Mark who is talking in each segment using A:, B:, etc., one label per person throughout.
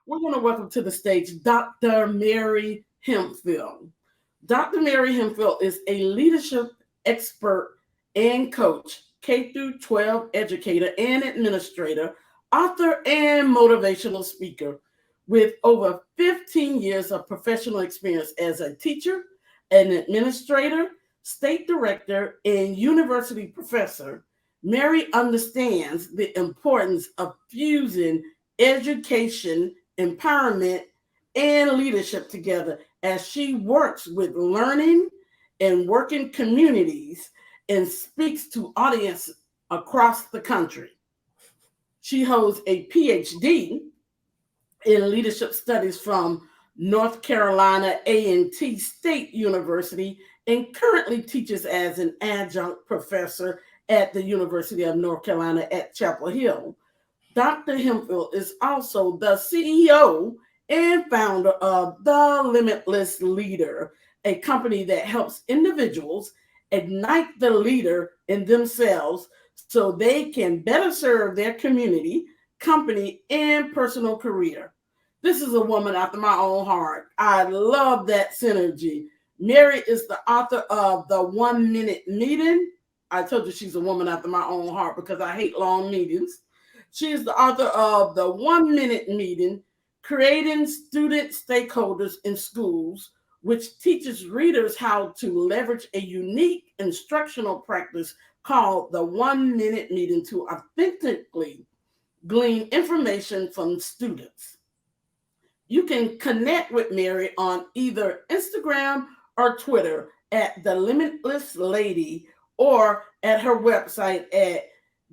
A: We're going to welcome to the stage Dr. Mary Hemphill. Dr. Mary Hemphill is a leadership expert and coach, K through 12 educator and administrator, author and motivational speaker with over 15 years of professional experience as a teacher, an administrator, state director, and university professor. Mary understands the importance of fusing education, empowerment, and leadership together as she works with learning and working communities and speaks to audiences across the country. She holds a PhD in leadership studies from North Carolina A&T State University and currently teaches as an adjunct professor at the University of North Carolina at Chapel Hill. Dr. Hemphill is also the CEO and founder of The Limitless Leader, a company that helps individuals ignite the leader in themselves so they can better serve their community, company, and personal career. This is a woman after my own heart. I love that synergy. Mary is the author of The 1 Minute Meeting. I told you she's a woman after my own heart because I hate long meetings. She is the author of The 1 Minute Meeting, Creating Student Stakeholders in Schools, which teaches readers how to leverage a unique instructional practice called the 1 Minute Meeting to authentically glean information from students. You can connect with Mary on either Instagram or Twitter at The Limitless Lady or at her website at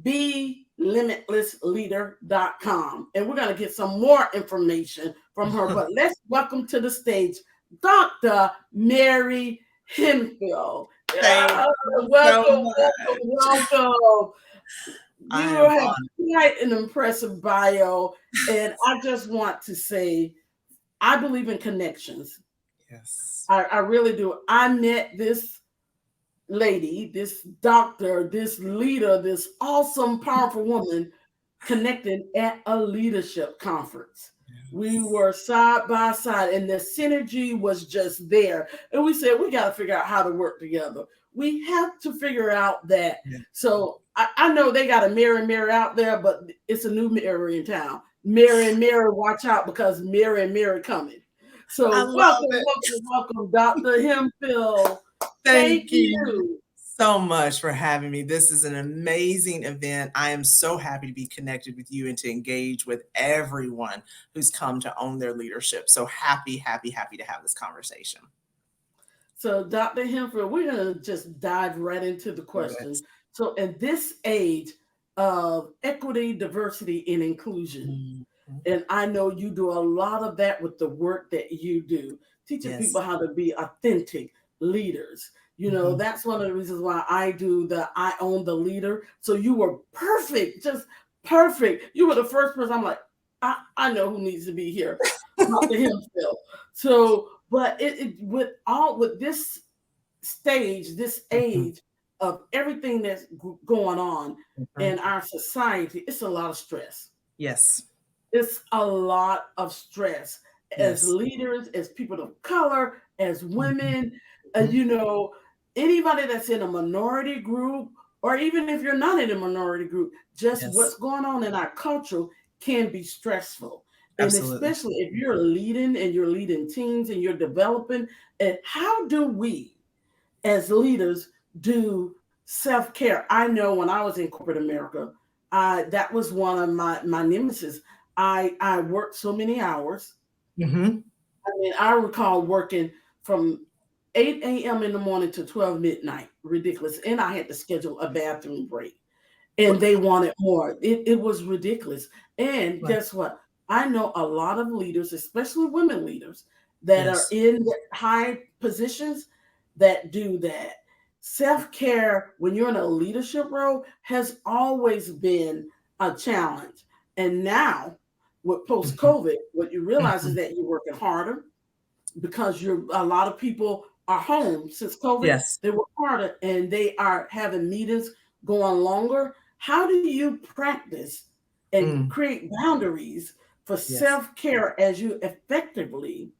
A: belimitlessleader.com. And we're going to get some more information from her. But let's welcome to the stage Dr. Mary Hemphill. Welcome, welcome, welcome. You have quite an impressive bio. And I just want to say, I believe in connections.
B: Yes.
A: I really do. I met this lady, this doctor, this leader, this awesome, powerful woman connected at a leadership conference. Yes. We were side by side and the synergy was just there. And we said, we got to figure out how to work together. We have to figure out that. Yeah. So I know they got a Mary out there, but it's a new Mary in town. Mary, watch out because Mary coming. So welcome, Dr. Hemphill.
B: Thank you so much for having me. This is an amazing event. I am so happy to be connected with you and to engage with everyone who's come to own their leadership. So happy to have this conversation.
A: So Dr. Hemphill, we're going to just dive right into the questions. Yes. So in this age of equity, diversity, and inclusion, and I know you do a lot of that with the work that you do, teaching people how to be authentic leaders. You know, that's one of the reasons why I do the I Own the Leader. So you were perfect, just perfect. You were the first person I'm like, I know who needs to be here, Dr. Hemphill. So, but with this stage, this age of everything that's going on in our society, it's a lot of stress.
B: Yes.
A: It's a lot of stress as leaders, as people of color, as women, you know, anybody that's in a minority group, or even if you're not in a minority group, just what's going on in our culture can be stressful. Absolutely. And especially if you're leading and you're leading teams and you're developing, and how do we as leaders do self-care? I know when I was in corporate America, that was one of my nemesis. I worked so many hours. I mean, I recall working from 8 a.m. in the morning to 12 midnight. Ridiculous. And I had to schedule a bathroom break. And they wanted more. It was ridiculous. And guess what? I know a lot of leaders, especially women leaders, that are in high positions that do that. Self-care, when you're in a leadership role, has always been a challenge. And now, with post-COVID, what you realize is that you're working harder because a lot of people are home since COVID. They work harder and they are having meetings going longer. How do you practice and create boundaries for
B: Yes.
A: self-care as you effectively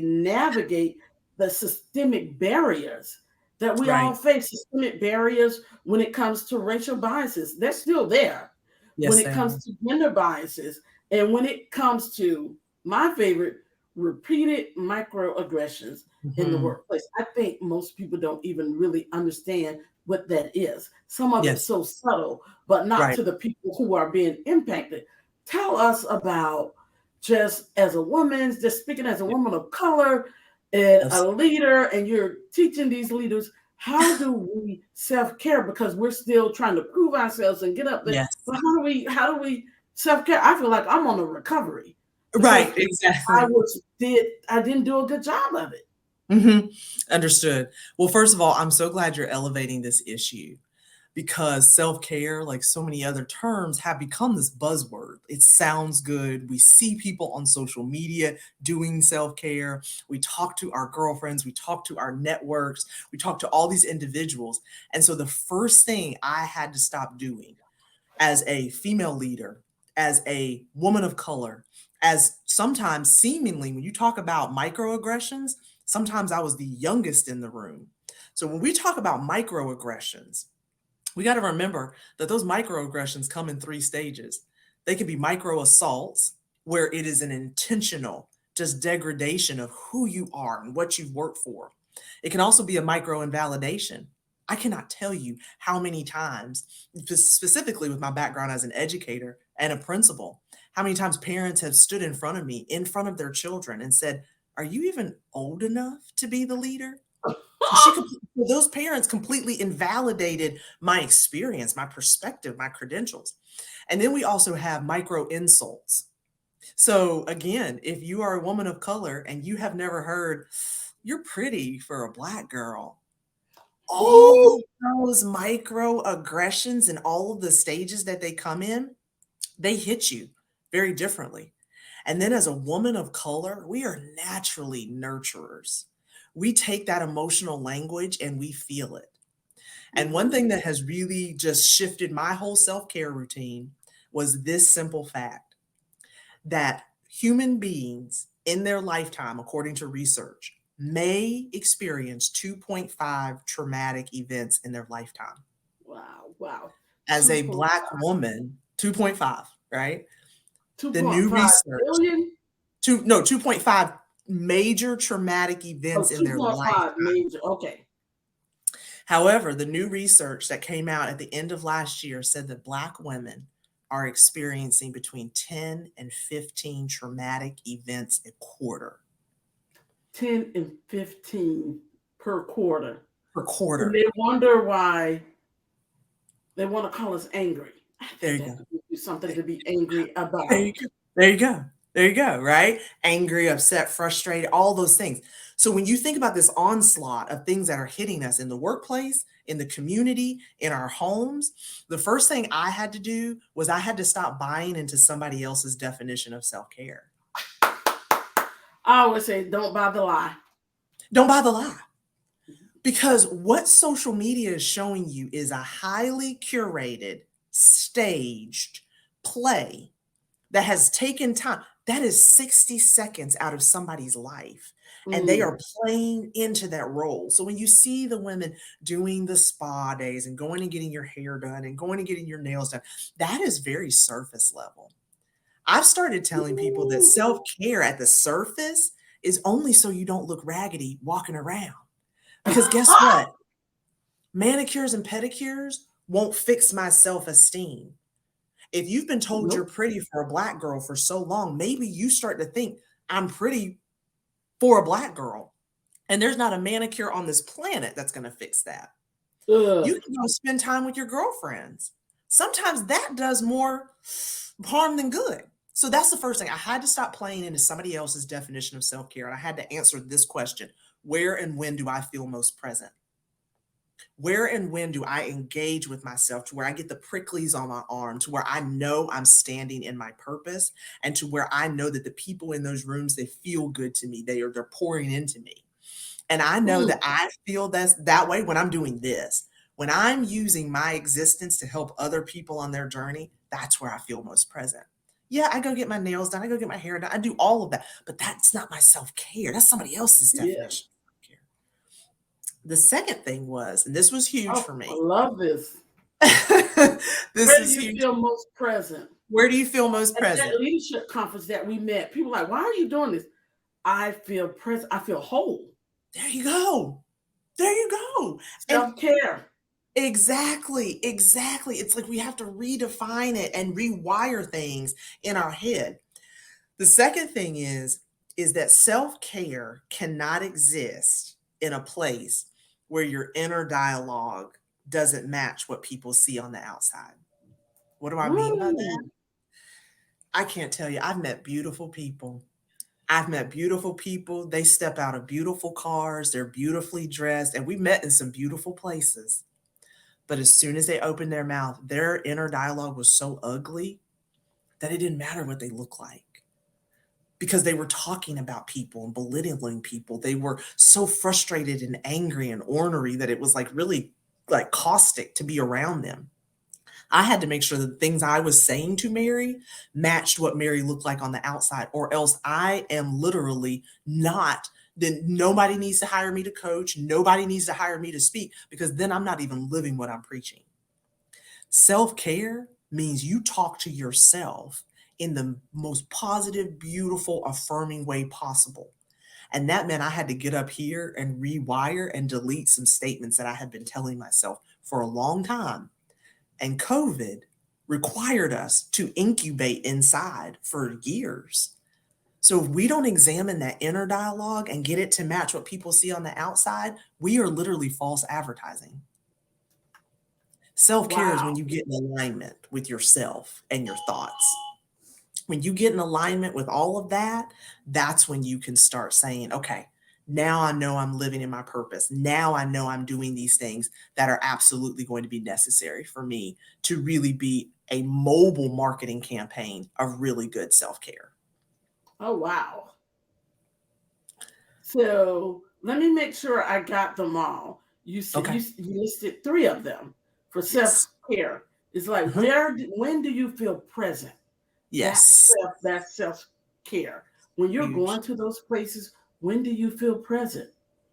A: navigate the systemic barriers that we all
B: Right.
A: face. Systemic barriers when it comes to racial biases, they're still there. When
B: Yes,
A: it
B: they
A: comes
B: are.
A: to gender biases, and when it comes to my favorite, repeated microaggressions in the
B: Mhm.
A: workplace. I think most people don't even really understand what that is. Some of it's
B: Yes.
A: so subtle, but not
B: Right.
A: to the people who are being impacted. Tell us about, just as a woman, just speaking as a woman of color and a
B: Yes.
A: leader, and you're teaching these leaders, how do we self-care, because we're still trying to prove ourselves and get up there.
B: Yes.
A: But how do we self-care? I feel like I'm on a recovery because
B: Right, exactly.
A: I didn't do a good job of it.
B: Mhm. Understood. Well, first of all, I'm so glad you're elevating this issue because self-care, like so many other terms, have become this buzzword. It sounds good. We see people on social media doing self-care. We talk to our girlfriends, we talk to our networks, we talk to all these individuals. And so the first thing I had to stop doing as a female leader, as a woman of color, as sometimes seemingly when you talk about microaggressions, sometimes I was the youngest in the room. So when we talk about microaggressions, we got to remember that those microaggressions come in three stages. They can be micro assaults, where it is an intentional just degradation of who you are and what you've worked for. It can also be a micro invalidation. I cannot tell you how many times, specifically with my background as an educator and a principal, how many times parents have stood in front of me, in front of their children, and said, "Are you even old enough to be the leader?" So those parents completely invalidated my experience, my perspective, my credentials. And then we also have micro insults. So again, if you are a woman of color and you have never heard, "You're pretty for a black girl," all
A: Ooh,
B: of those microaggressions and all of the stages that they come in, they hit you very differently. And then as a woman of color, we are naturally nurturers. We take that emotional language and we feel it. And one
A: mhm.
B: thing that has really just shifted my whole self care routine was this simple fact that human beings in their lifetime, according to research, may experience 2.5 traumatic events in their lifetime.
A: Wow, wow.
B: As a
A: 2.5,
B: Black woman, 2.5, right? The new
A: 2.5
B: research,
A: billion?
B: 2.5 major traumatic events
A: Oh,
B: in their
A: 2.5
B: lifetime.
A: major. Okay.
B: However, the new research that came out at the end of last year said that Black women are experiencing between 10 and 15 traumatic events a quarter.
A: 10 and 15 per quarter.
B: Per
A: And
B: quarter.
A: they wonder why they want to call us angry. I
B: There
A: think
B: you
A: that
B: go.
A: could be something to be angry
B: There you
A: about.
B: go. There you go. There you go, right? Angry, upset, frustrated, all those things. So when you think about this onslaught of things that are hitting us in the workplace, in the community, in our homes, the first thing I had to do was I had to stop buying into somebody else's definition of self-care.
A: I always say, don't buy the lie.
B: Don't buy the lie. Because what social media is showing you is a highly curated, staged play that has taken time. That is 60 seconds out of somebody's life. And they are
A: Mm.
B: playing into that role. So when you see the women doing the spa days and going and getting your hair done and going and getting your nails done, that is very surface level. I've started telling people that
A: Ooh.
B: self care at the surface is only so you don't look raggedy walking around. Because guess what? Manicures and pedicures won't fix my self esteem. If you've been told you're
A: Nope.
B: pretty for a black girl for so long, maybe you start to think, "I'm pretty for a black girl." And there's not a manicure on this planet that's going to fix that. You
A: Ugh.
B: can go spend time with your girlfriends. Sometimes that does more harm than good. So that's the first thing. I had to stop playing into somebody else's definition of self care. And I had to answer this question: where and when do I feel most present? Where and when do I engage with myself to where I get the pricklies on my arm, to where I know I'm standing in my purpose, and to where I know that the people in those rooms, they feel good to me. They're pouring into me. And I know
A: Mm.
B: that I feel that way when I'm doing this. When I'm using my existence to help other people on their journey, that's where I feel most present. Yeah, I go get my nails done. I go get my hair done. I do all of that, but that's not my self-care. That's somebody else's
A: Yeah.
B: definition of self-care. The second thing was, and this was huge
A: Oh,
B: for
A: I
B: me.
A: love this.
B: This
A: Where do
B: is
A: you
B: huge.
A: feel most present?
B: Where do you feel most
A: At that
B: present?
A: leadership conference that we met, people were like, why are you doing this? I feel present. I feel whole.
B: There you go. There you go. And
A: Self-care.
B: exactly, exactly. It's like we have to redefine it and rewire things in our head. The second thing is that self-care cannot exist in a place where your inner dialogue doesn't match what people see on the outside. What do I mean by that?
A: Ooh.
B: I can't tell you. I've met beautiful people. I've met beautiful people. They step out of beautiful cars. They're beautifully dressed, and we met in some beautiful places. But as soon as they opened their mouth, their inner dialogue was so ugly that it didn't matter what they look like because they were talking about people and belittling people. They were so frustrated and angry and ornery that it was like really like caustic to be around them. I had to make sure that the things I was saying to Mary matched what Mary looked like on the outside, or else I am literally not. Then nobody needs to hire me to coach. Nobody needs to hire me to speak because then I'm not even living what I'm preaching. Self care means you talk to yourself in the most positive, beautiful, affirming way possible. And that meant I had to get up here and rewire and delete some statements that I had been telling myself for a long time. And COVID required us to incubate inside for years. So if we don't examine that inner dialogue and get it to match what people see on the outside, we are literally false advertising. Self care is when
A: Wow.
B: you get in alignment with yourself and your thoughts. When you get in alignment with all of that, that's when you can start saying, okay, now I know I'm living in my purpose. Now I know I'm doing these things that are absolutely going to be necessary for me to really be a mobile marketing campaign of really good self care.
A: Oh, wow. So let me make sure I got them all. You said
B: Okay.
A: you listed three of them for
B: Yes.
A: self-care. It's like
B: Uh-huh.
A: when do you feel present?
B: Yes.
A: That's self-care. When you're
B: Huge.
A: going to those places, when do you feel present?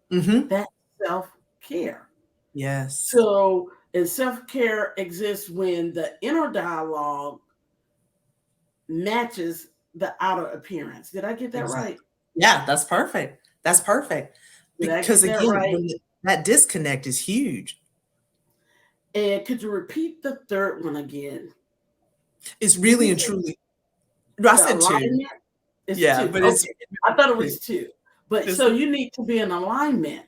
B: Hmm.
A: That's self-care.
B: Yes.
A: So, and self-care exists when the inner dialogue matches the outer appearance. Did I get that
B: Exactly.
A: right?
B: Yeah, that's perfect. That's perfect.
A: Did I
B: Because
A: get that
B: again,
A: right?
B: that disconnect is huge.
A: And could you repeat the third one again?
B: It's
A: Did
B: really
A: you
B: and
A: say
B: truly. No, I
A: the
B: said two.
A: alignment? It's
B: Yeah,
A: two.
B: but it's
A: Okay. I thought it
B: two.
A: was two. But
B: It's
A: so you need to be in alignment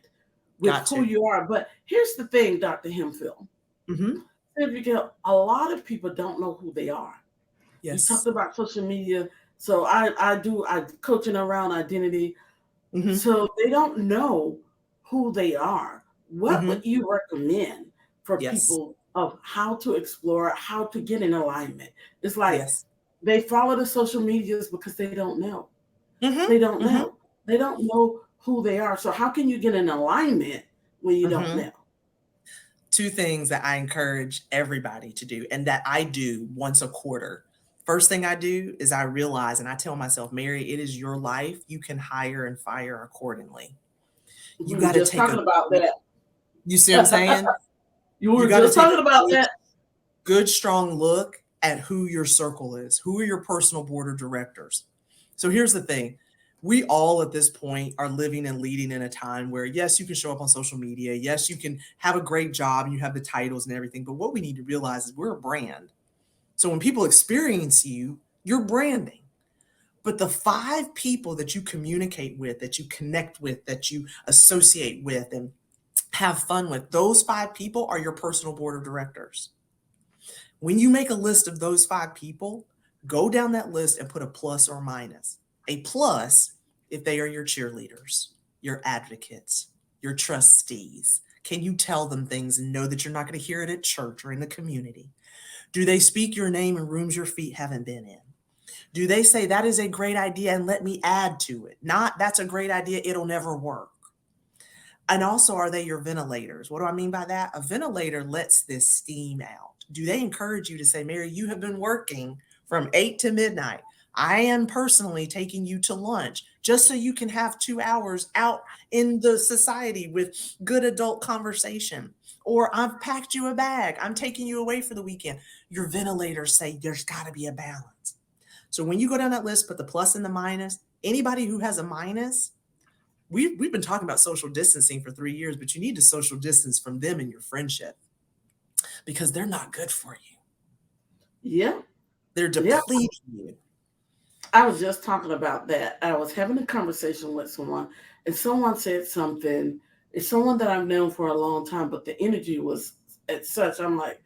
A: with
B: got
A: who
B: to.
A: you are. But here's the thing, Dr. Hemphill.
B: Mhm.
A: If you get a lot of people don't know who they are. You talked
B: Yes.
A: about social media. So I coaching around identity.
B: Mhm.
A: So they don't know who they are. What would
B: Mhm.
A: you recommend for
B: Yes.
A: people of how to explore, how to get in alignment? It's like
B: Yes.
A: they follow the social medias because they don't know. They
B: Mhm.
A: don't
B: Mhm.
A: know. They don't know who they are. So how can you get in alignment when you don't
B: Mhm.
A: know?
B: Two things that I encourage everybody to do and that I do once a quarter. First thing I do is I realize and I tell myself, "Mary, it is your life. You can hire and fire accordingly." You
A: We were
B: gotta
A: just
B: take a
A: talking about that.
B: you see what I'm saying?
A: You
B: You
A: were
B: gotta
A: just
B: take
A: talking
B: a
A: about that.
B: good, strong look at who your circle is. Who are your personal board of directors? So here's the thing. We all at this point are living and leading in a time where, yes, you can show up on social media. Yes, you can have a great job and you have the titles and everything. But what we need to realize is we're a brand. So when people experience you, you're branding. But the five people that you communicate with, that you connect with, that you associate with, and have fun with, those five people are your personal board of directors. When you make a list of those five people, go down that list and put a plus or minus. A plus if they are your cheerleaders, your advocates, your trustees. Can you tell them things and know that you're not going to hear it at church or in the community? Do they speak your name in rooms your feet haven't been in? Do they say that is a great idea and let me add to it? Not that's a great idea, it'll never work. And also, are they your ventilators? What do I mean by that? A ventilator lets this steam out. Do they encourage you to say, Mary, you have been working from 8 to midnight. I am personally taking you to lunch just so you can have 2 hours out in the society with good adult conversation. Or I've packed you a bag. I'm taking you away for the weekend. Your ventilators say there's got to be a balance. So when you go down that list, put the plus and the minus. Anybody who has a minus, we've been talking about social distancing for 3 years, but you need to social distance from them in your friendship because they're not good for you.
A: Yeah.
B: They're
A: Yeah.
B: depleting you.
A: I was just talking about that. I was having a conversation with someone, and someone said something. It's someone that I've known for a long time, but the energy was at such. I'm like,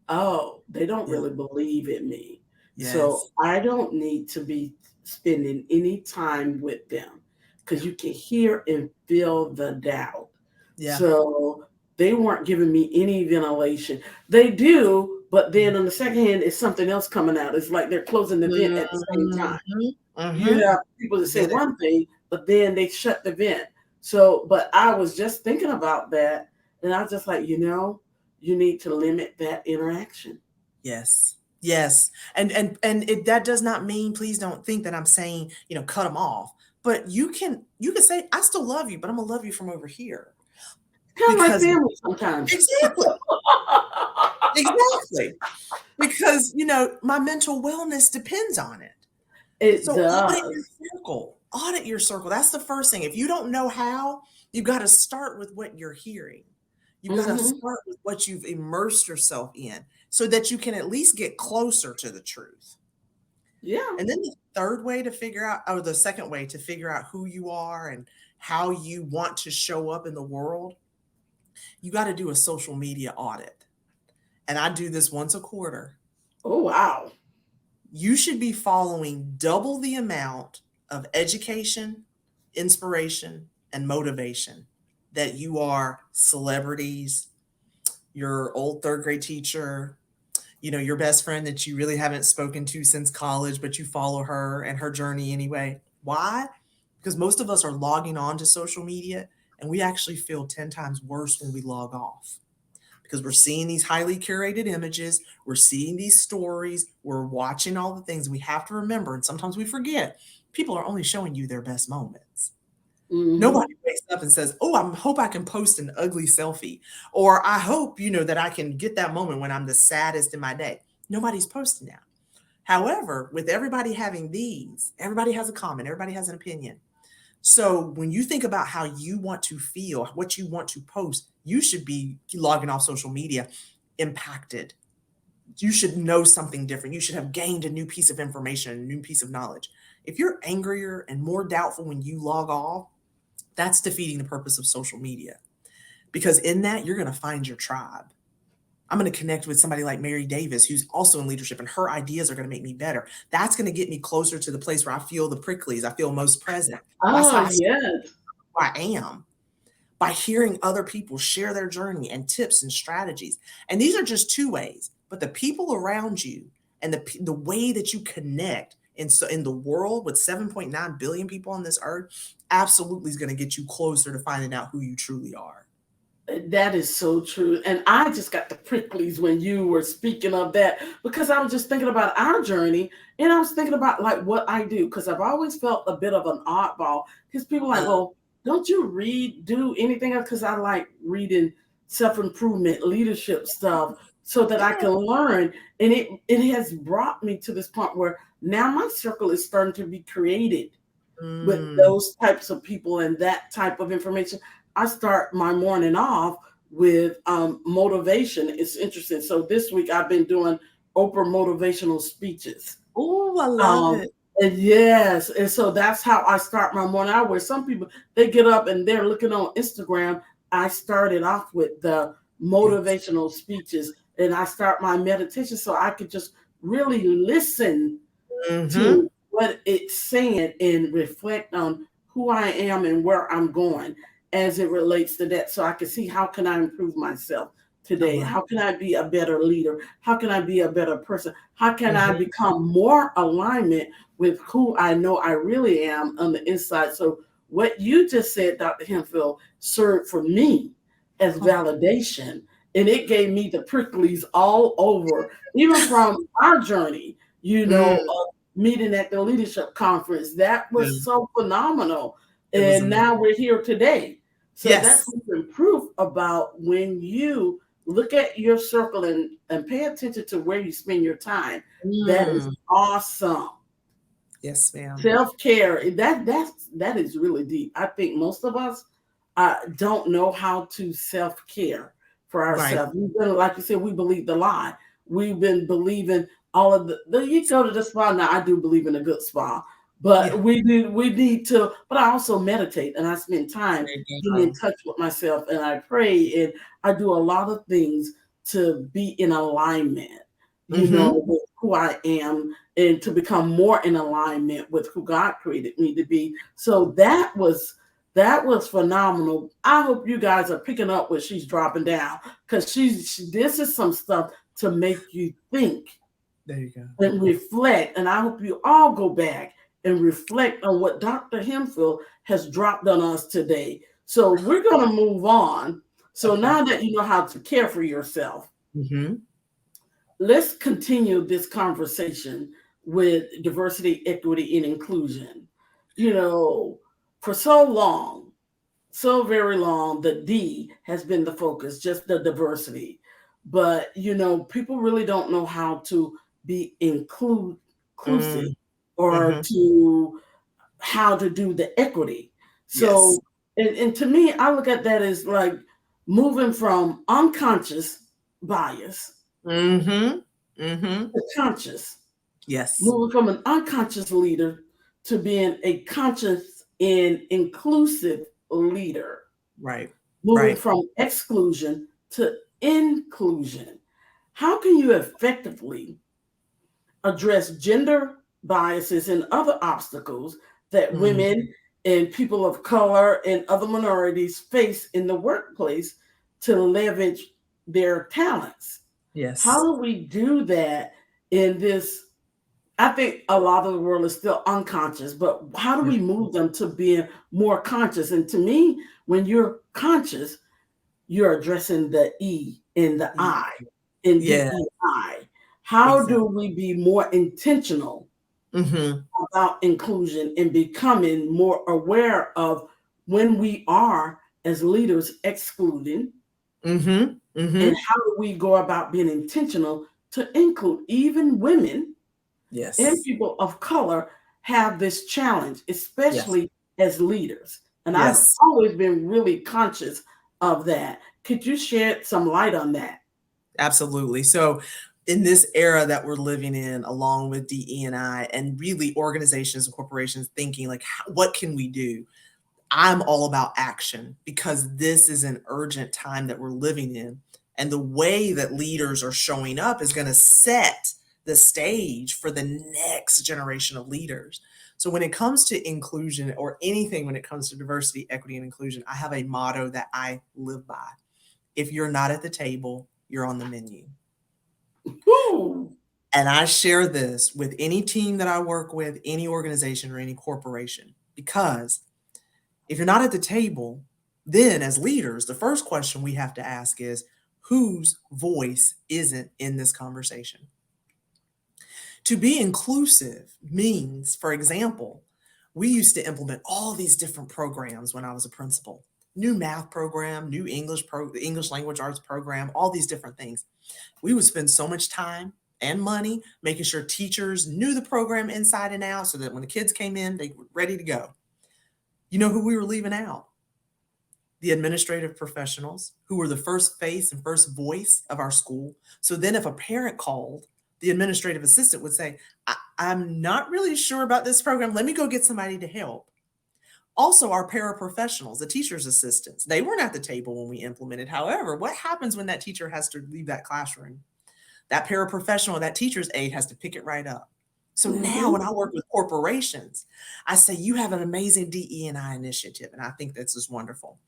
A: oh, they don't
B: Yeah.
A: really believe in me. So
B: Yes.
A: I don't need to be spending any time with them because you can hear and feel the doubt.
B: Yeah.
A: So they weren't giving me any ventilation. They do, but then on the second hand, it's something else coming out. It's like they're closing the vent at the same time.
B: Mhm.
A: You
B: Mhm.
A: have people that
B: I
A: say
B: get it.
A: one thing, but then they shut the vent. So, but I was just thinking about that, and I was just like, you need to limit that interaction.
B: Yes. Yes. And that does not mean, please don't think that I'm saying, cut them off. But you can say, I still love you, but I'm gonna love you from over here.
A: Kind of like
B: Because
A: family sometimes.
B: exactly, exactly. Because my mental wellness depends on it.
A: It
B: So audit your
A: does.
B: circle. Audit your circle. That's the first thing. If you don't know how, you've got to start with what you're hearing. You've got to
A: Hmm.
B: start with what you've immersed yourself in so that you can at least get closer to the truth.
A: Yeah.
B: And then the third way to figure out, or the second way to figure out who you are and how you want to show up in the world, you got to do a social media audit. And I do this once a quarter.
A: Oh, wow.
B: You should be following double the amount of education, inspiration, and motivation that you are celebrities, your old third grade teacher, your best friend that you really haven't spoken to since college, but you follow her and her journey anyway. Why? Because most of us are logging on to social media and we actually feel 10 times worse when we log off because we're seeing these highly curated images, we're seeing these stories, we're watching all the things. We have to remember, and sometimes we forget, people are only showing you their best moments.
A: Hmm.
B: Nobody wakes up and says, "Oh, I hope I can post an ugly selfie," or "I hope that I can get that moment when I'm the saddest in my day." Nobody's posting that. However, with everybody having these, everybody has a comment, everybody has an opinion. So when you think about how you want to feel, what you want to post, you should be logging off social media impacted. You should know something different. You should have gained a new piece of information, a new piece of knowledge. If you're angrier and more doubtful when you log off, that's defeating the purpose of social media. Because in that, you're going to find your tribe. I'm going to connect with somebody like Mary Davis, who's also in leadership, and her ideas are going to make me better. That's going to get me closer to the place where I feel the pricklies, I feel most present. That's
A: Oh,
B: how I see
A: yes.
B: who I am by hearing other people share their journey and tips and strategies. And these are just two ways, but the people around you and the way that you connect in the world with 7.9 billion people on this earth absolutely is going to get you closer to finding out who you truly are.
A: That is so true. And I just got the pricklies when you were speaking of that because I was just thinking about our journey and I was thinking about like what I do because I've always felt a bit of an oddball because people are like, well, don't you do anything else? Because I like reading self-improvement, leadership stuff so that I
B: Yeah.
A: can learn. And it has brought me to this point where now my circle is starting to be created with
B: Mm.
A: those types of people and that type of information. I start my morning off with motivation. It's interesting. So this week I've been doing Oprah motivational speeches.
B: Oh, I love
A: Um,
B: it.
A: and yes, and so that's how I start my morning out. Where some people they get up and they're looking on Instagram. I started off with the
B: Yes.
A: motivational speeches, and I start my meditation so I could just really listen
B: Mm-hmm.
A: to what it's saying and reflect on who I am and where I'm going as it relates to that so I can see how can I improve myself
B: I
A: today?
B: love
A: How can I be a better leader? How can I be a better person? How
B: it.
A: can I
B: Mm-hmm.
A: become more alignment with who I know I really am on the inside? So what you just said, Dr. Hemphill, served for me as
B: Oh,
A: validation. And it gave me the pricklies all over, even from our journey
B: Mm,
A: meeting at the leadership conference. That
B: yeah,
A: was so phenomenal.
B: it was
A: And
B: amazing.
A: now we're here today. So that's
B: Yes.
A: even proof about when you look at your circle and pay attention to where you spend your time. That is
B: Mm,
A: awesome.
B: yes, ma'am.
A: Self-care, that is really deep. I think most of us don't know how to self-care for
B: Right.
A: ourselves. We've been, like you said, we believe the lie. We've been believing all of the you go to the spa. Now I do believe in a good spa,
B: Yeah.
A: but we need to, but I also meditate and I spend time
B: There you
A: getting in
B: go.
A: touch with myself and I pray and I do a lot of things to be in alignment,
B: Mm-hmm.
A: with who I am and to become more in alignment with who God created me to be. So that was phenomenal. I hope you guys are picking up what she's dropping down because this is some stuff to make you think
B: There you go.
A: and reflect. And I hope you all go back and reflect on what Dr. Hemphill has dropped on us today. So we're going to move on. So
B: Okay.
A: now that you know how to care for yourself,
B: Mm-hmm.
A: let's continue this conversation with diversity, equity, and inclusion. You know, for so long, so very long, the D has been the focus, just the diversity. But, people really don't know how to be inclusive
B: Mm,
A: or
B: mm-hmm.
A: to how to do the equity.
B: Yes.
A: So, and to me, I look at that as like moving from unconscious bias
B: Mm-hmm. Mm-hmm.
A: conscious,
B: Yes.
A: moving from an unconscious leader to being a conscious and inclusive leader,
B: Right.
A: moving
B: Right.
A: from exclusion to inclusion. How can you effectively address gender biases and other obstacles that
B: Mm,
A: women and people of color and other minorities face in the workplace to leverage their talents? How
B: yes.
A: do we do that in this? I think a lot of the world is still unconscious, but how do
B: Yeah.
A: we move them to being more conscious? And to me, when you're conscious, you're addressing the E in the
B: Y-
A: I, in
B: Yeah.
A: DEI. How
B: Exactly.
A: do we be more intentional
B: Mm-hmm.
A: about inclusion and becoming more aware of when we are, as leaders, excluding,
B: Mm-hmm.
A: and
B: Mm-hmm.
A: how do we go about being intentional to include even women and
B: Yes.
A: people of color have this challenge,
B: Yes.
A: especially as leaders. And I've
B: Yes.
A: always been really conscious of that. Could you shed some light on that?
B: Absolutely. So, in this era that we're living in, along with DE&I and really organizations and corporations thinking like, what can we do? I'm all about action because this is an urgent time that we're living in. And the way that leaders are showing up is going to set the stage for the next generation of leaders. So, when it comes to inclusion or anything, when it comes to diversity, equity, and inclusion, I have a motto that I live by. If you're not at the table, you're on the menu.
A: Woo!
B: And I share this with any team that I work with, any organization or any corporation, because if you're not at the table, then as leaders, the first question we have to ask is whose voice isn't in this conversation? To be inclusive means, for example, we used to implement all these different programs when I was a principal. New math program, new English language arts program, all these different things. We would spend so much time and money making sure teachers knew the program inside and out so that when the kids came in, they were ready to go. You know who we were leaving out? The administrative professionals who were the first face and first voice of our school. So then, if a parent called, the administrative assistant would say, I'm not really sure about this program. Let me go get somebody to help. Also, our paraprofessionals, the teacher's assistants, they weren't at the table when we implemented. However, what happens when that teacher has to leave that classroom? That paraprofessional, that teacher's aide has to pick it right up. So now
A: Mm-hmm.
B: when I work with corporations, I say, you have an amazing DE&I initiative. And I think this is wonderful.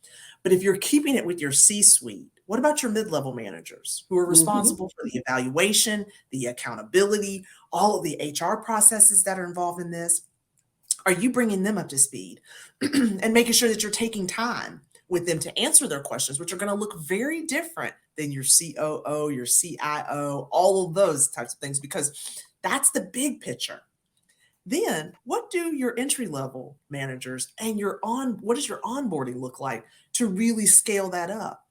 B: But if you're keeping it with your C-suite, what about your mid-level managers who are
A: Mm-hmm.
B: responsible for the evaluation, the accountability, all of the HR processes that are involved in this? Are you bringing them up to speed and making sure that you're taking time with them to answer their questions, which are going to look very different than your COO, your CIO, all of those types of things? Because That's the big picture. Then what do your entry level managers and what does your onboarding look like to really scale that up?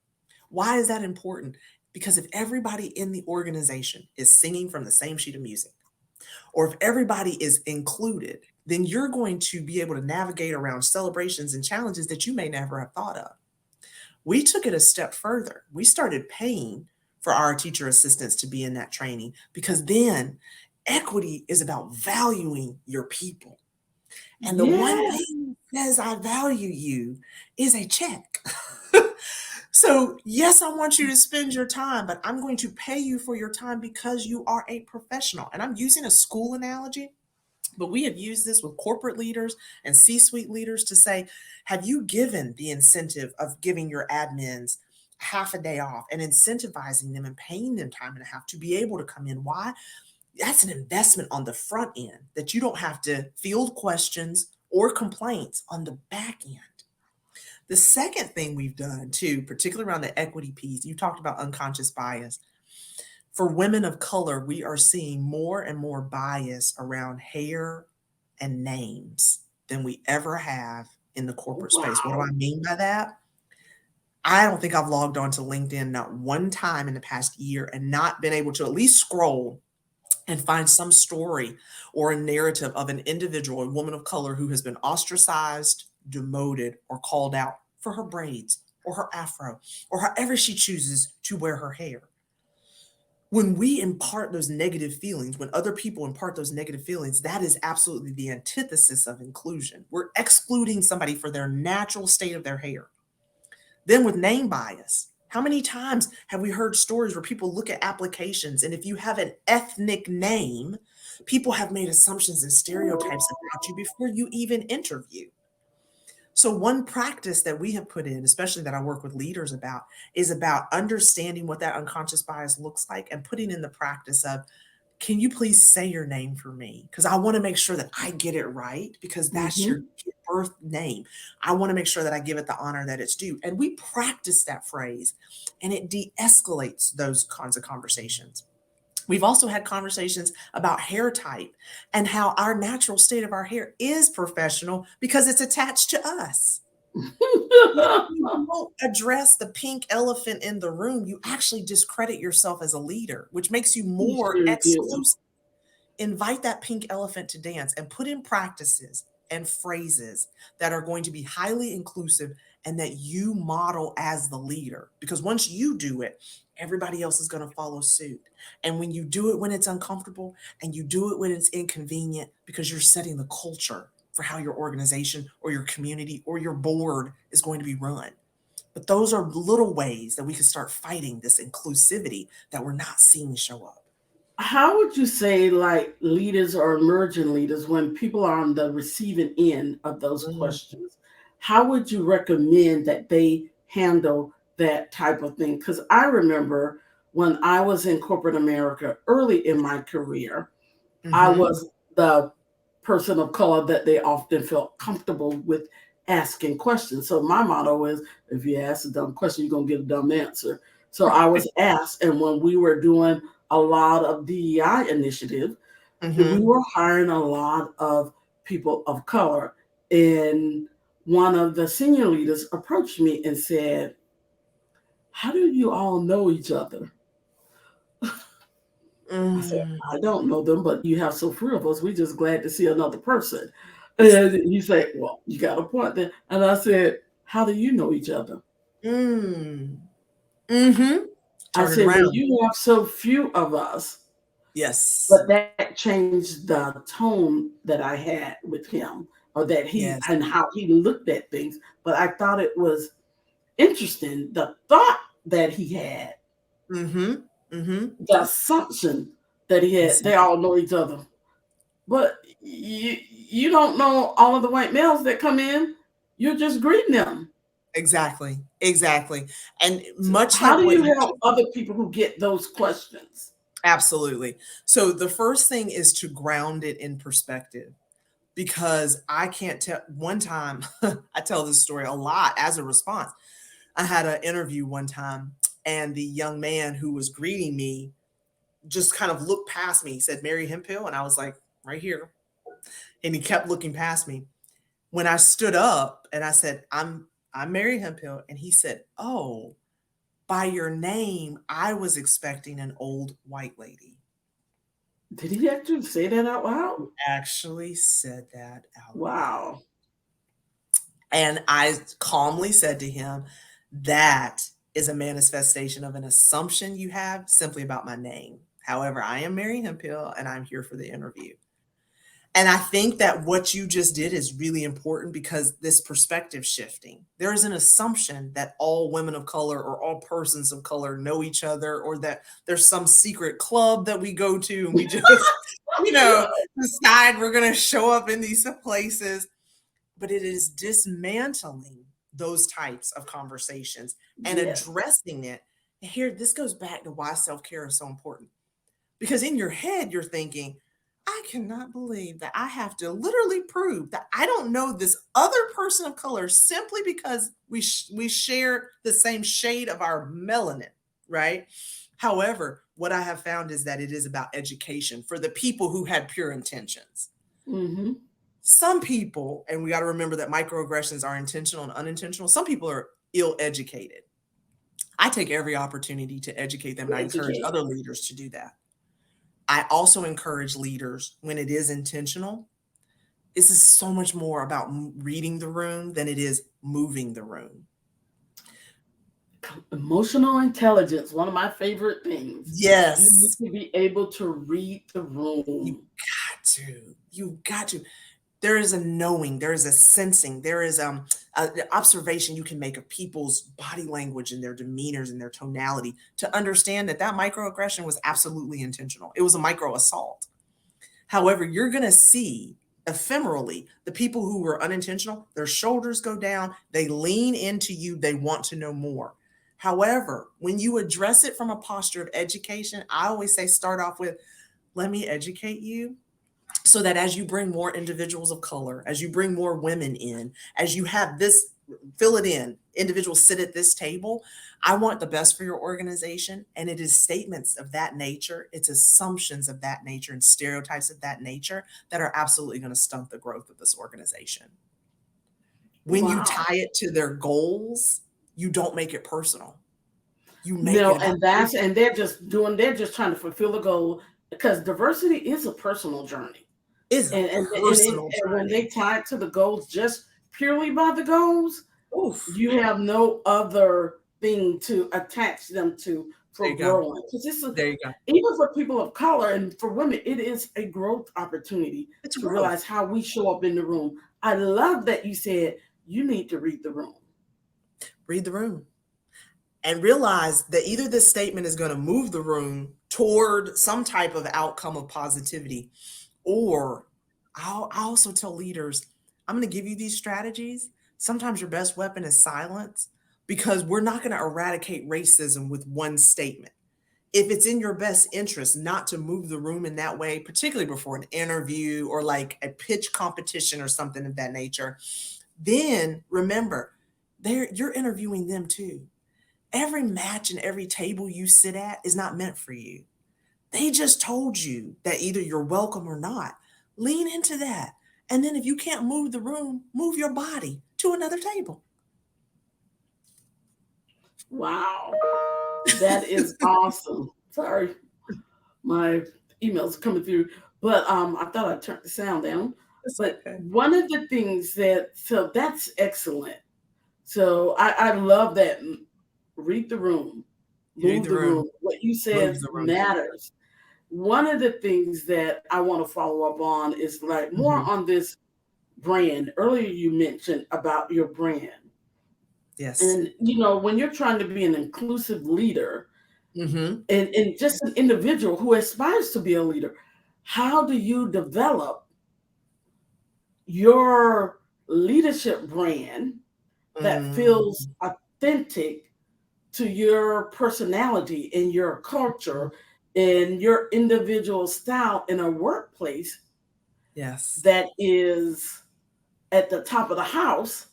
B: Why is that important? Because if everybody in the organization is singing from the same sheet of music, or if everybody is included, then you're going to be able to navigate around celebrations and challenges that you may never have thought of. We took it a step further. We started paying for our teacher assistants to be in that training, because then equity is about valuing your people. And the one
A: Yeah.
B: thing that says I value you is a check. So, yes, I want you to spend your time, but I'm going to pay you for your time because you are a professional. And I'm using a school analogy, but we have used this with corporate leaders and C-suite leaders to say, have you given the incentive of giving your admins half a day off and incentivizing them and paying them time and a half to be able to come in? Why? That's an investment on the front end that you don't have to field questions or complaints on the back end. The second thing we've done too, particularly around the equity piece, you talked about unconscious bias. For women of color, we are seeing more and more bias around hair and names than we ever have in the corporate space. What do
A: Wow.
B: I mean by that? I don't think I've logged on to LinkedIn not one time in the past year and not been able to at least scroll and find some story or a narrative of an individual, a woman of color, who has been ostracized, demoted, or called out for her braids or her afro or however she chooses to wear her hair. When we impart those negative feelings, when other people impart those negative feelings, that is absolutely the antithesis of inclusion. We're excluding somebody for their natural state of their hair. Then with name bias, how many times have we heard stories where people look at applications, and if you have an ethnic name, people have made assumptions and stereotypes about you before you even interview? So one practice that we have put in, especially that I work with leaders about, is about understanding what that unconscious bias looks like and putting in the practice of, can you please say your name for me? Because I want to make sure that I get it right, because that's your
A: Mm-hmm.
B: birth name. I want to make sure that I give it the honor that it's due. And we practice that phrase, and it de-escalates those kinds of conversations. We've also had conversations about hair type and how our natural state of our hair is professional because it's attached to us. If you don't address the pink elephant in the room, you actually discredit yourself as a leader, which makes you
A: You
B: more
A: sure do.
B: exclusive. Invite that pink elephant to dance and put in practices and phrases that are going to be highly inclusive and that you model as the leader. Because once you do it, everybody else is going to follow suit. And when you do it when it's uncomfortable and you do it when it's inconvenient, because you're setting the culture for how your organization or your community or your board is going to be run. But those are little ways that we can start fighting this inclusivity that we're not seeing show up.
A: How would you say, like, leaders or emerging leaders, when people are on the receiving end of those
B: Mm,
A: questions, how would you recommend that they handle that type of thing? Because I remember when I was in corporate America early in my career, I
B: mhm.
A: was the person of color that they often felt comfortable with asking questions. So my motto is, if you ask a dumb question, you're gonna get a dumb answer. So I was asked, and when we were doing a lot of DEI initiative, we
B: Mhm.
A: were hiring a lot of people of color. And one of the senior leaders approached me and said, "How do you all know each other?" I said,
B: Mm.
A: "I don't know them, but you have so few of us. We're just glad to see another person." And he said, "Well, you got a point there." And I said, "How do you know each other?"
B: Mm. Mhm.
A: I
B: Turn it
A: said, "When
B: around.
A: you have so few of us,"
B: Yes.
A: but that changed the tone that I had with him, or that he
B: Yes.
A: and how he looked at things. But I thought it was interesting, the thought that he had,
B: Mhm. Mhm.
A: the assumption that he had. They
B: Exactly.
A: all know each other. But you don't know all of the white males that come in. You're just greeting them.
B: Exactly. Exactly. And
A: So
B: much
A: how
B: like
A: do
B: what
A: you
B: you
A: help other people who get those questions?
B: absolutely. So the first thing is to ground it in perspective, because I can't tell one time I tell this story a lot as a response. I had an interview one time, and the young man who was greeting me just kind of looked past me. He said, Mary Hemphill. And I was like, right here. And he kept looking past me. When I stood up and I said, I'm Mary Hemphill. And he said, oh, by your name, I was expecting an old white lady.
A: Did he actually say that out loud?
B: He actually said that out loud.
A: Wow.
B: And I calmly said to him, that is a manifestation of an assumption you have simply about my name. However, I am Mary Hemphill and I'm here for the interview. And I think that what you just did is really important because this perspective shifting. There is an assumption that all women of color or all persons of color know each other, or that there's some secret club that we go to and we just, decide we're going to show up in these places. But it is dismantling those types of conversations and addressing it. And here, this goes back to why self-care is so important. Because in your head, you're thinking, I cannot believe that I have to literally prove that I don't know this other person of color simply because we share the same shade of our melanin, right? However, what I have found is that it is about education for the people who had pure intentions.
A: Mm-hmm.
B: Some people, and we got to remember that microaggressions are intentional and unintentional. Some people are ill-educated. I take every opportunity to educate them, and I encourage other leaders to do that. I also encourage leaders, when it is intentional, this is so much more about reading the room than it is moving the room.
A: Emotional intelligence, one of my favorite things.
B: Yes.
A: You need to be able to read the room.
B: You got to. There is a knowing, there is a sensing, there is an observation you can make of people's body language and their demeanors and their tonality to understand that that microaggression was absolutely intentional. It was a micro assault. However, you're going to see ephemerally the people who were unintentional, their shoulders go down, they lean into you, they want to know more. However, when you address it from a posture of education, I always say start off with, let me educate you. So that as you bring more individuals of color, as you bring more women in, as you have this, fill it in, individuals sit at this table, I want the best for your organization. And it is statements of that nature, it's assumptions of that nature and stereotypes of that nature that are absolutely going to stunt the growth of this organization. When you tie it to their goals, you don't make it personal. You make it
A: and they're just trying to fulfill the goal, because diversity is a personal journey. And when they tie it to the goals just purely by the goals, you have no other thing to attach them to for growing. Because even for people of color and for women, it is a growth opportunity to realize how we show up in the room. I love that you said you need to read the room.
B: Read the room. And realize that either this statement is going to move the room toward some type of outcome of positivity, or I also tell leaders, I'm going to give you these strategies. Sometimes your best weapon is silence, because we're not going to eradicate racism with one statement. If it's in your best interest not to move the room in that way, particularly before an interview or like a pitch competition or something of that nature, then remember, you're interviewing them too. Every match and every table you sit at is not meant for you. They just told you that either you're welcome or not. Lean into that. And then if you can't move the room, move your body to another table.
A: Wow. That is awesome. Sorry, my email's coming through. But I thought I turned the sound down. But one of the things so that's excellent. So I love that. Read the room. Move the room. What you said matters. One of the things that I want to follow up on is like more on this brand. Earlier you mentioned about your brand.
B: Yes.
A: And when you're trying to be an inclusive leader, and just an individual who aspires to be a leader, how do you develop your leadership brand that feels authentic to your personality and your culture and your individual style in a workplace that is at the top of the house,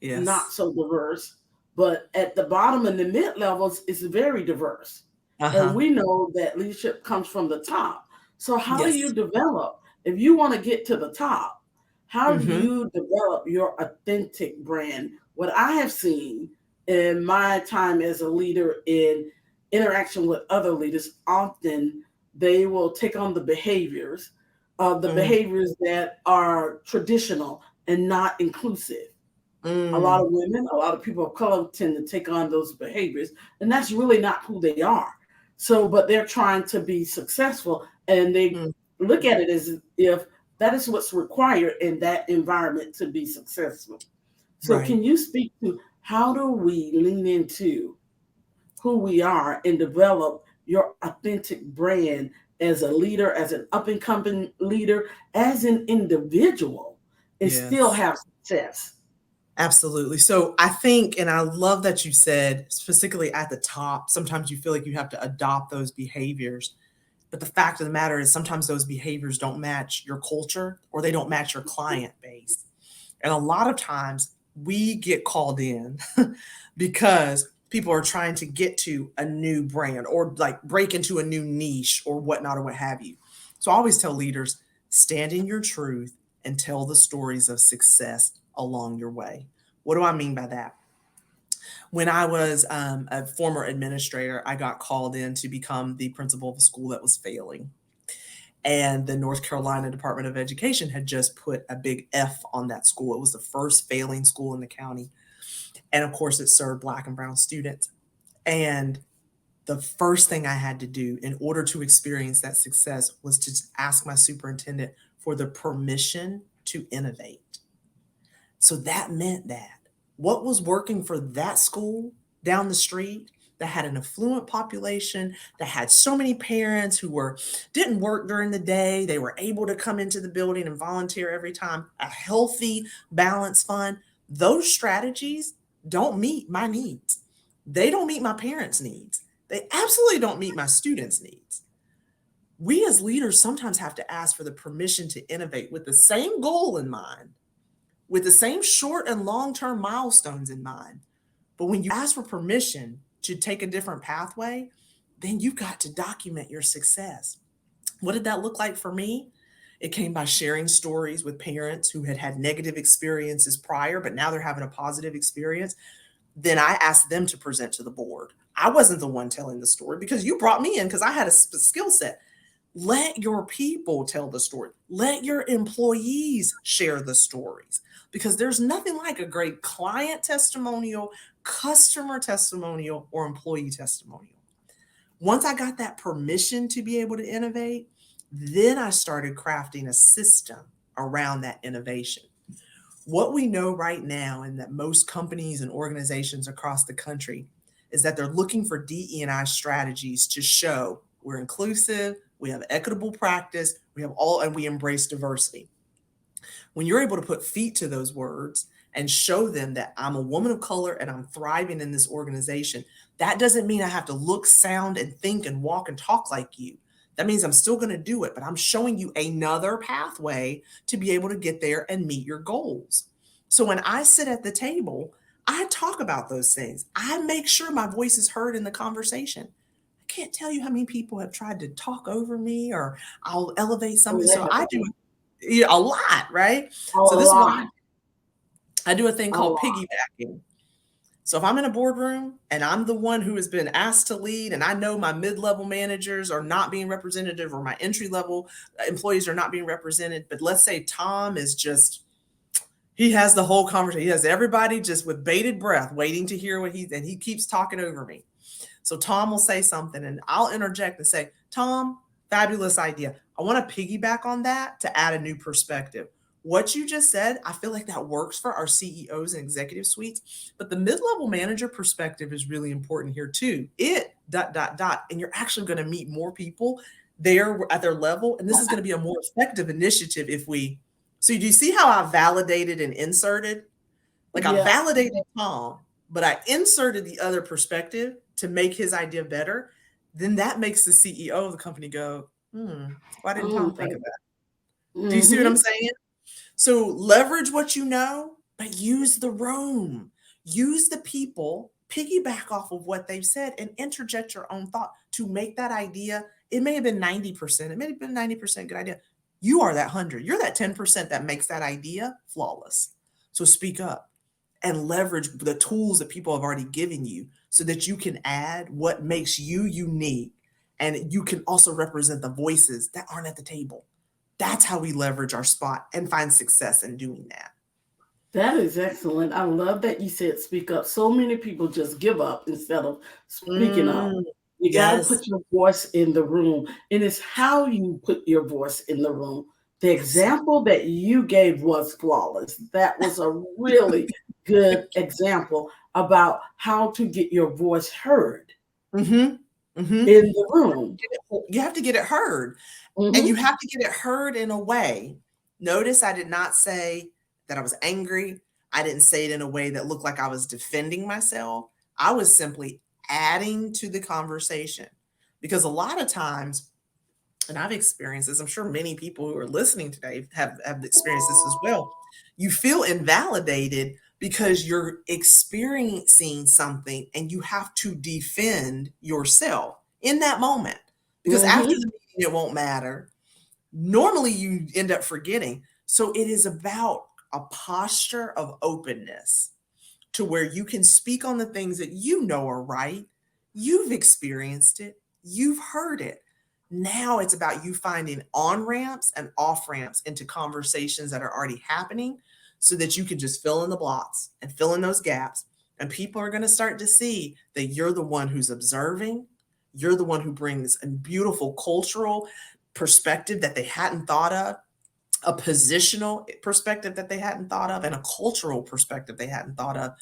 A: not so diverse, but at the bottom and the mid levels is very diverse? And
B: Uh-huh.
A: we know that leadership comes from the top. So how do you
B: Yes.
A: develop, if you want to get to the top, how do
B: Mm-hmm.
A: you develop your authentic brand? What I have seen in my time as a leader in interaction with other leaders, often they will take on the
B: Mm,
A: behaviors that are traditional and not inclusive. A lot of
B: mm,
A: women, a lot of people of color tend to take on those behaviors, and that's really not who they are. So, but they're trying to be successful, and they
B: mm.
A: look at it as if that is what's required in that environment to be successful. So,
B: Right.
A: can you speak to how do we lean into who we are and develop your authentic brand as a leader, as an up and coming leader, as an individual, and still
B: Yes.
A: have success?
B: Absolutely. So I think, and I love that you said, specifically at the top, sometimes you feel like you have to adopt those behaviors. But the fact of the matter is, sometimes those behaviors don't match your culture or they don't match your client base. And a lot of times we get called in because people are trying to get to a new brand or like break into a new niche or whatnot or what have you. So I always tell leaders, stand in your truth and tell the stories of success along your way. What do I mean by that? When I was a former administrator, I got called in to become the principal of a school that was failing. And the North Carolina Department of Education had just put a big F on that school. It was the first failing school in the county. And of course, it served Black and Brown students. And the first thing I had to do in order to experience that success was to ask my superintendent for the permission to innovate. So that meant that what was working for that school down the street that had an affluent population, that had so many parents who were didn't work during the day, they were able to come into the building and volunteer every time, a healthy balance fund, those strategies don't meet my needs. They don't meet my parents' needs. They absolutely don't meet my students' needs. We as leaders sometimes have to ask for the permission to innovate with the same goal in mind, with the same short and long term milestones in mind. But when you ask for permission to take a different pathway, then you've got to document your success. What did that look like for me? It came by sharing stories with parents who had had negative experiences prior, but now they're having a positive experience. Then I asked them to present to the board. I wasn't the one telling the story because you brought me in because I had a skill set. Let your people tell the story. Let your employees share the stories because there's nothing like a great client testimonial, customer testimonial, or employee testimonial. Once I got that permission to be able to innovate, then I started crafting a system around that innovation. What we know right now, and that most companies and organizations across the country, is that they're looking for DE&I strategies to show we're inclusive, we have equitable practice, we have all, and we embrace diversity. When you're able to put feet to those words and show them that I'm a woman of color and I'm thriving in this organization, that doesn't mean I have to look, sound, and think and walk and talk like you. That means I'm still going to do it, but I'm showing you another pathway to be able to get there and meet your goals. So when I sit at the table, I talk about those things. I make sure my voice is heard in the conversation. I can't tell you how many people have tried to talk over me or I'll elevate
A: Oh,
B: something.
A: that
B: So I do
A: happens
B: a lot, right?
A: a
B: So this is why
A: lot,
B: I do a thing
A: a
B: called
A: lot.
B: piggybacking. So if I'm in a boardroom and I'm the one who has been asked to lead and I know my mid-level managers are not being representative or my entry-level employees are not being represented, but let's say Tom is just he has the whole conversation. He has everybody just with bated breath waiting to hear what he keeps talking over me. So Tom will say something and I'll interject and say, Tom, fabulous idea. I want to piggyback on that to add a new perspective. What you just said, I feel like that works for our CEOs and executive suites, but the mid-level manager perspective is really important here too. It dot dot dot, and you're actually going to meet more people there at their level, and this is going to be a more effective initiative if we. So do you see how I validated and inserted? Like I
A: Yeah.
B: validated Tom, but I inserted the other perspective to make his idea better. Then that makes the CEO of the company go, why didn't Tom think of that? Do you see what I'm
A: Mm-hmm.
B: saying? So leverage what you know, but use the room. Use the people, piggyback off of what they've said and interject your own thought to make that idea. It may have been 90%, it may have been 90% good idea. You are that 100, you're that 10% that makes that idea flawless. So speak up and leverage the tools that people have already given you so that you can add what makes you unique, and you can also represent the voices that aren't at the table. That's how we leverage our spot and find success in doing that.
A: That is excellent. I love that you said speak up. So many people just give up instead of speaking up.
B: Mm,
A: You got to
B: yes.
A: put your voice in the room, and it's how you put your voice in the room. The example that you gave was flawless. That was a really good example about how to get your voice heard
B: Mm-hmm. Mm-hmm.
A: in the room.
B: You have to get it heard. And you
A: Hmm.
B: have to get it heard in a way. Notice I did not say that I was angry. I didn't say it in a way that looked like I was defending myself. I was simply adding to the conversation. Because a lot of times, and I've experienced this, I'm sure many people who are listening today have experienced this as well. You feel invalidated because you're experiencing something and you have to defend yourself in that moment. Because after
A: Hmm.
B: the meeting, it won't matter. Normally, you end up forgetting. So it is about a posture of openness to where you can speak on the things that you know are right. You've experienced it, you've heard it. Now it's about you finding on ramps and off ramps into conversations that are already happening so that you can just fill in the blocks and fill in those gaps. And people are going to start to see that you're the one who's observing. You're the one who brings a beautiful cultural perspective that they hadn't thought of, a positional perspective that they hadn't thought of, and a cultural perspective they hadn't thought of.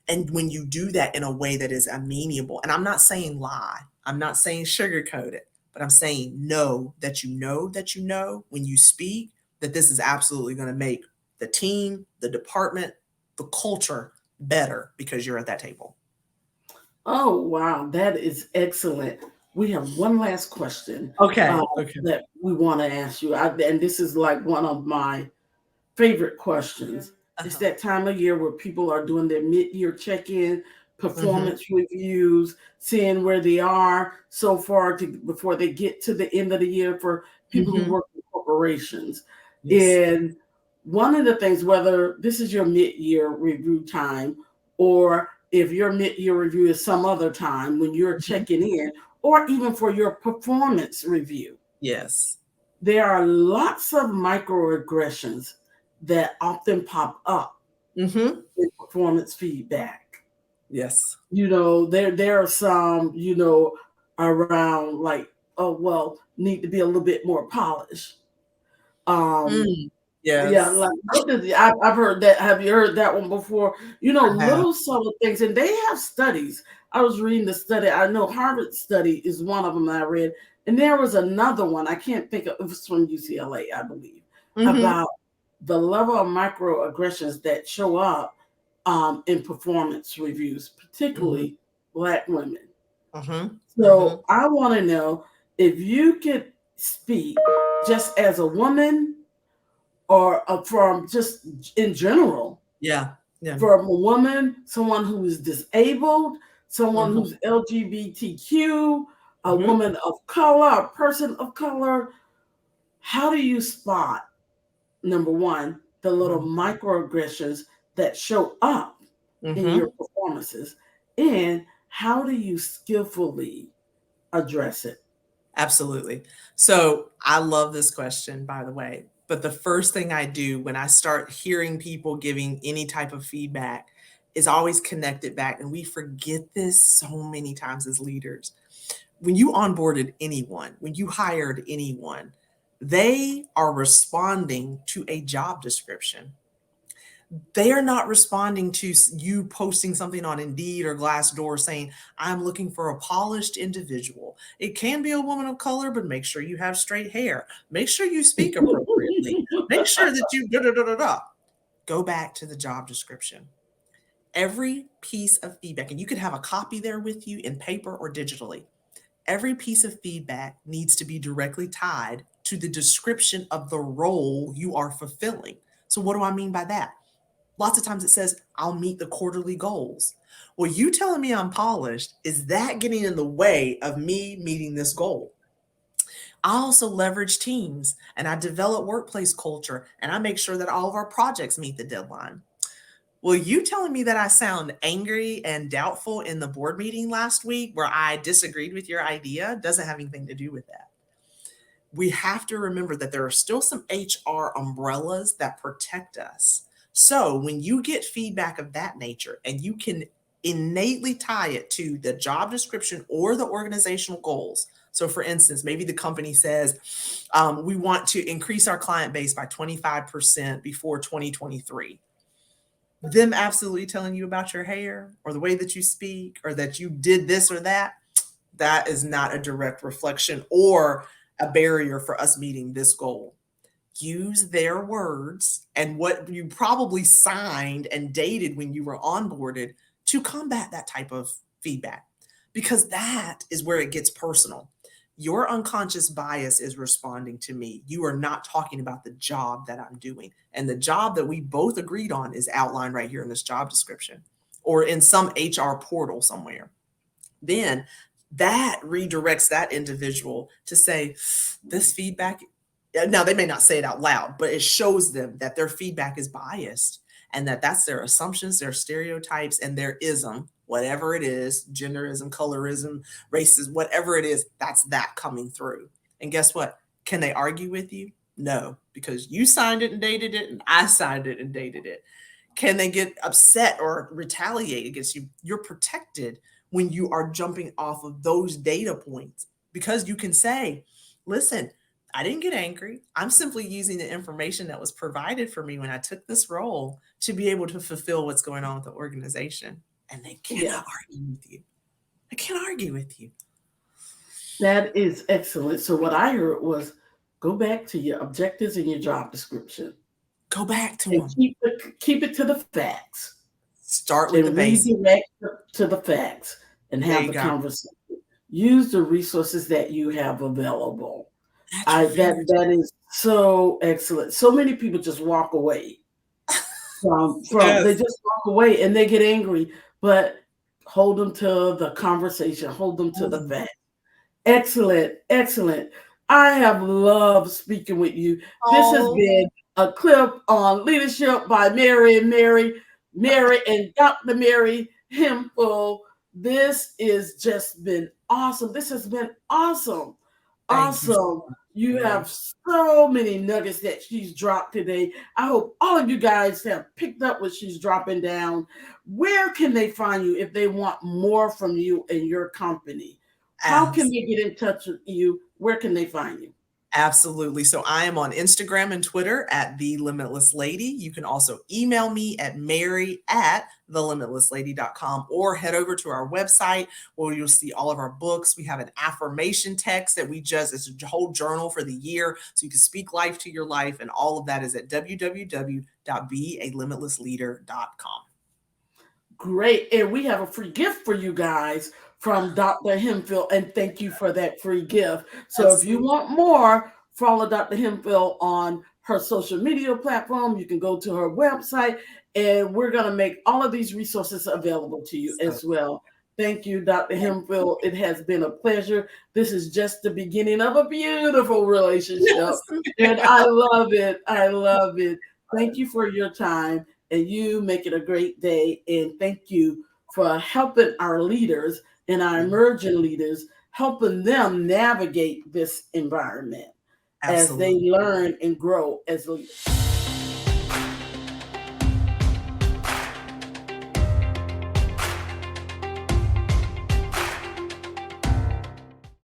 B: And when you do that in a way that is amenable, and I'm not saying lie, I'm not saying sugarcoat it, but I'm saying know that you know when you speak that this is absolutely going to make the team, the department, the culture better because you're at that table.
A: Oh, wow. That is excellent. We have one last question uh,
B: Okay. Okay.
A: that we want to ask you. And this is like one of my favorite questions. It's
B: Uh-huh.
A: that time of year where people are doing their mid-year check-in,
B: Mm-hmm.
A: performance reviews, seeing where they are so far before they get to the end of the year for people who
B: Mm-hmm.
A: work in corporations.
B: Yes.
A: And one of the things, whether this is your mid-year review time or if your mid-year review is some other time when you're
B: Mm-hmm.
A: checking in, or even for your performance review,
B: Yes.
A: there are lots of microaggressions that often pop up
B: Mm-hmm.
A: in performance feedback.
B: Yes.
A: There are some, around like, oh well, need to be a little bit more polished. Um,
B: Mm.
A: yeah,
B: Yes.
A: like I've heard that. Have you heard that one before?
B: I have.
A: Little subtle things, and they have studies. I was reading the study. I know Harvard study is one of them I read, and there was another one. I can't think of. It was from UCLA, I believe,
B: Mm-hmm.
A: about the level of microaggressions that show up in performance reviews,
B: Mm-hmm.
A: particularly Black women.
B: Mm-hmm. Mm-hmm.
A: So I want to know if you could speak just as a woman or from just in general,
B: Yeah. Yeah.
A: from a woman, someone who is disabled, someone
B: Mm-hmm.
A: who's LGBTQ, a
B: Mm-hmm.
A: woman of color, a person of color. How do you spot, number one, the little microaggressions that show up in your
B: Mm-hmm.
A: performances? And how do you skillfully address it?
B: Absolutely. So I love this question, by the way. But the first thing I do when I start hearing people giving any type of feedback is always connect it back. And we forget this so many times as leaders. When you onboarded anyone, when you hired anyone, they are responding to a job description. They are not responding to you posting something on Indeed or Glassdoor saying, I'm looking for a polished individual. It can be a woman of color, but make sure you have straight hair. Make sure you speak appropriately. Make sure that you da da da da da. Go back to the job description. Every piece of feedback, and you could have a copy there with you in paper or digitally. Every piece of feedback needs to be directly tied to the description of the role you are fulfilling. So, what do I mean by that? Lots of times it says, I'll meet the quarterly goals. Well, you telling me I'm polished, is that getting in the way of me meeting this goal? I also leverage teams and I develop workplace culture and I make sure that all of our projects meet the deadline. Well, you telling me that I sound angry and doubtful in the board meeting last week where I disagreed with your idea doesn't have anything to do with that. We have to remember that there are still some HR umbrellas that protect us. So when you get feedback of that nature and you can innately tie it to the job description or the organizational goals. So, for instance, maybe the company says, we want to increase our client base by 25% before 2023. Them absolutely telling you about your hair or the way that you speak or that you did this or that is not a direct reflection or a barrier for us meeting this goal. Use their words and what you probably signed and dated when you were onboarded to combat that type of feedback, because that is where it gets personal. Your unconscious bias is responding to me. You are not talking about the job that I'm doing. And the job that we both agreed on is outlined right here in this job description or in some HR portal somewhere. Then that redirects that individual to say, this feedback, now they may not say it out loud, but it shows them that their feedback is biased and that that's their assumptions, their stereotypes, and their ism, whatever it is, genderism, colorism, racism, whatever it is, that's that coming through. And guess what? Can they argue with you? No, because you signed it and dated it, and I signed it and dated it. Can they get upset or retaliate against you? You're protected when you are jumping off of those data points because you can say, listen, I didn't get angry. I'm simply using the information that was provided for me when I took this role to be able to fulfill what's going on with the organization. And they cannot argue with you. They can't argue with you.
A: That is excellent. So what I heard was go back to your objectives and your job description.
B: Go back to
A: And
B: them.
A: keep it to the facts.
B: Start with the basics.
A: Redirect to the facts and have the conversation. Use the resources that you have available. That is so excellent. So many people just walk away from they just walk away and they get angry, but hold them to the conversation, hold them to the fact. Excellent, excellent. I have loved speaking with you. This has been a clip on leadership by Mary and Dr. Mary Hemphill. This has just been awesome. This has been awesome. Awesome. You have so many nuggets that she's dropped today. I hope all of you guys have picked up what she's dropping down. Where can they find you if they want more from you and your company? How can they get in touch with you? Where can they find you?
B: Absolutely. So I am on Instagram and Twitter at The Limitless Lady. You can also email me at mary@thelimitlesslady.com or head over to our website where you'll see all of our books. We have an affirmation text that it's a whole journal for the year. So you can speak life to your life. And all of that is at www.bealimitlessleader.com.
A: Great. And we have a free gift for you guys from Dr. Hemphill, and thank you for that free gift. So if you want more, follow Dr. Hemphill on her social media platform. You can go to her website, and we're going to make all of these resources available to you as well. Thank you, Dr. Hemphill. It has been a pleasure. This is just the beginning of a beautiful relationship, and I love it. I love it. Thank you for your time, and you make it a great day, and thank you for helping our leaders and our emerging leaders, helping them navigate this environment as they learn and grow as leaders.